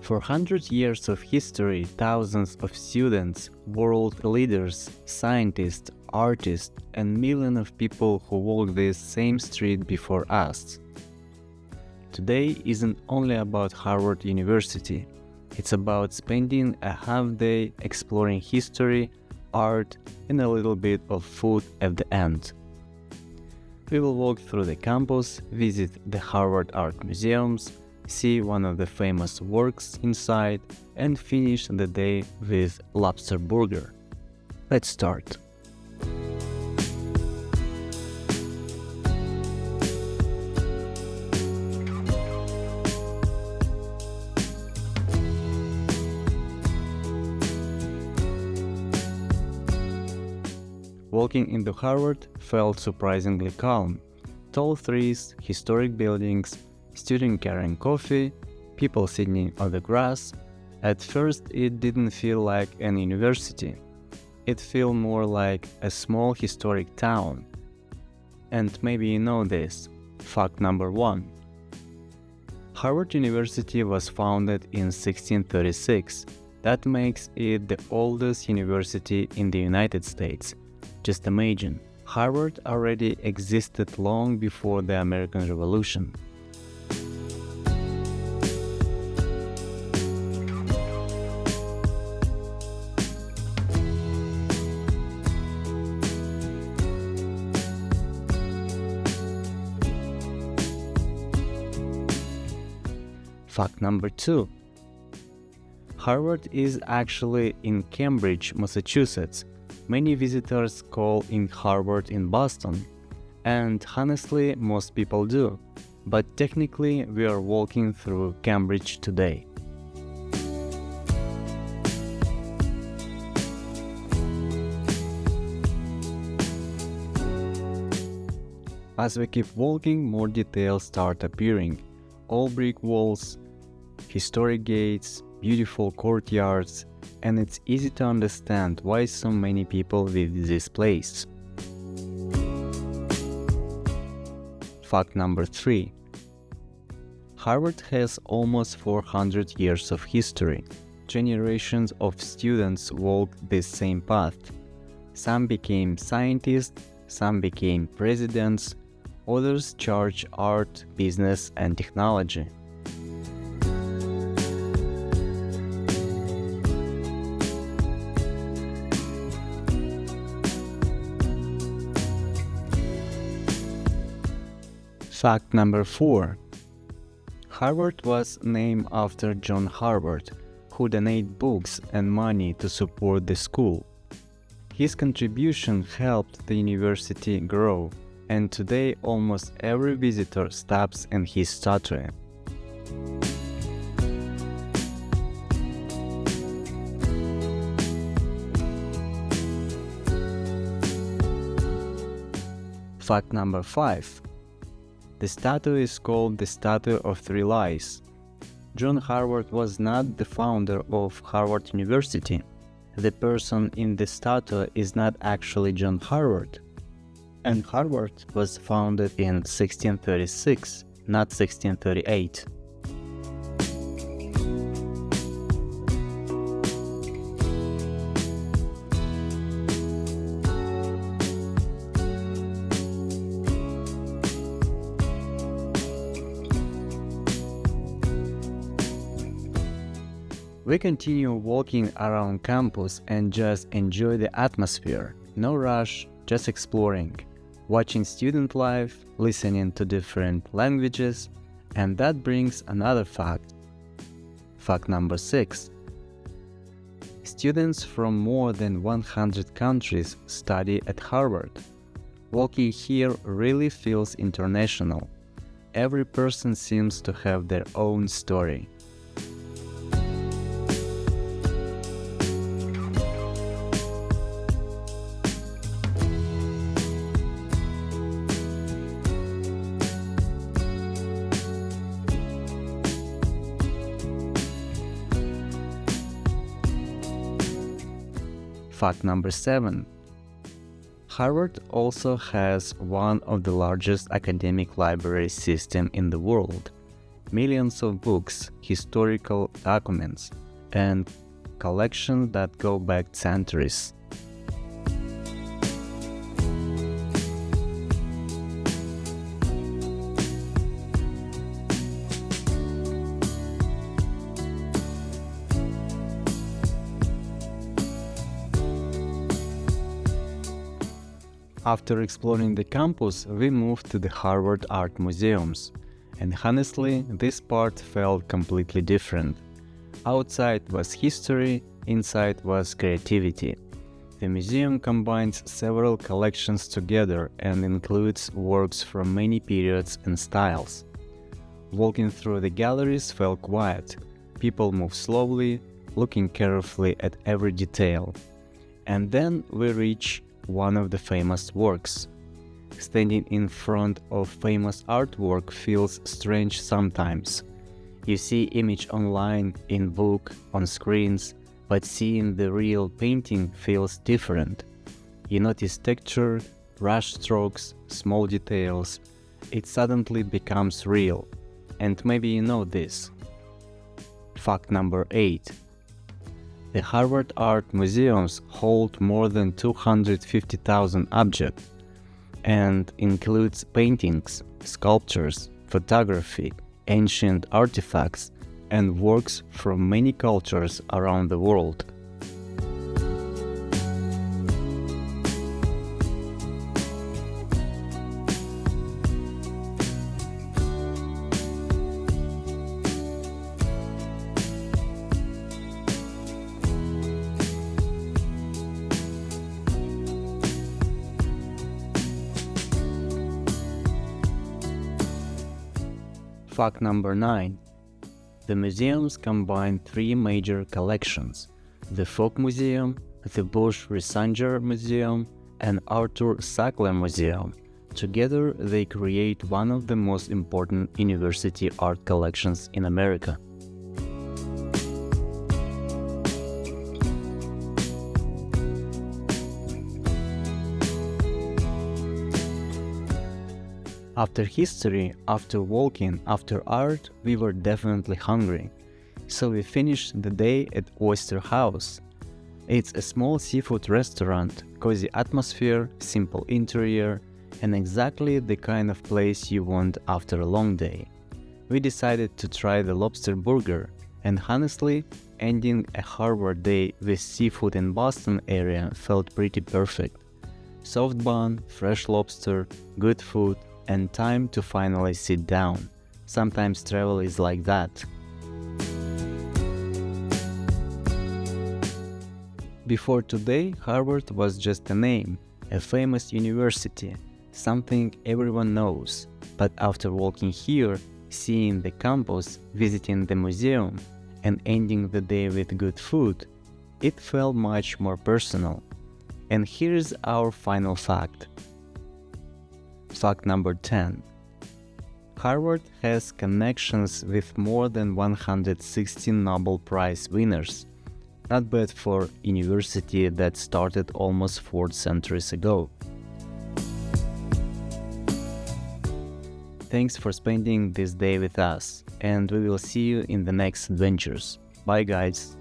For 100 years of history, thousands of students, world leaders, scientists, artists, and millions of people who walked this same street before us. Today isn't only about Harvard University. It's about spending a half day exploring history, art, and a little bit of food at the end. We will walk through the campus, visit the Harvard Art Museums, see one of the famous works inside, and finish the day with Lobster burger. Let's start. Walking into Harvard felt surprisingly calm. Tall trees, historic buildings, students carrying coffee, people sitting on the grass. At first, it didn't feel like an university. It felt more like a small historic town. And maybe you know this. Fact number 1. Harvard University was founded in 1636. That makes it the oldest university in the United States. Just imagine, Harvard already existed long before the American Revolution. Fact number 2. Harvard is actually in Cambridge, Massachusetts. Many visitors call in Harvard in Boston, and honestly, most people do. But technically, we are walking through Cambridge today. As we keep walking, more details start appearing. All brick walls, historic gates, beautiful courtyards, and it's easy to understand why so many people visit this place. Fact number 3. Harvard has almost 400 years of history. Generations of students walked this same path. Some became scientists, some became presidents, others charged art, business, and technology. Fact number 4. Harvard was named after John Harvard, who donated books and money to support the school. His contribution helped the university grow, and today almost every visitor stops at his statue. Fact number 5. The statue is called the Statue of Three Lies. John Harvard was not the founder of Harvard University. The person in the statue is not actually John Harvard. And Harvard was founded in 1636, not 1638. We continue walking around campus and just enjoy the atmosphere. No rush, just exploring, watching student life, listening to different languages, and that brings another fact. Fact number 6. Students from more than 100 countries study at Harvard. Walking here really feels international. Every person seems to have their own story. Fact number 7. Harvard also has one of the largest academic library systems in the world. millions of books, historical documents, and collections that go back centuries. After exploring the campus, we moved to the Harvard Art Museums, and honestly, this part felt completely different. Outside was history, inside was creativity. The museum combines several collections together and includes works from many periods and styles. Walking through the galleries felt quiet. People moved slowly, looking carefully at every detail. And then we reach one of the famous works. Standing in front of famous artwork feels strange sometimes. You see image online, in book, on screens, but seeing the real painting feels different. You notice texture, brush strokes, small details. It suddenly becomes real. And maybe you know this. Fact number 8. The Harvard Art Museums hold more than 250,000 objects and includes paintings, sculptures, photography, ancient artifacts, and works from many cultures around the world. Fact number 9. The museums combine three major collections: the Folk Museum, the Bush-Reisinger Museum, and Arthur Sackler Museum. Together, they create one of the most important university art collections in America. After history, after walking, after art, we were definitely hungry. So we finished the day at Oyster House. It's a small seafood restaurant, cozy atmosphere, simple interior, and exactly the kind of place you want after a long day. We decided to try the Lobster burger, and honestly, ending a Harvard day with seafood in Boston area felt pretty perfect. Soft bun, fresh lobster, good food, and time to finally sit down. Sometimes travel is like that. Before today, Harvard was just a name, a famous university, something everyone knows. But after walking here, seeing the campus, visiting the museum, and ending the day with good food, it felt much more personal. And here's our final fact. Fact number 10. Harvard has connections with more than 160 Nobel Prize winners. Not bad for a university that started almost 4 centuries ago. Thanks for spending this day with us, and we will see you in the next adventures. Bye guys!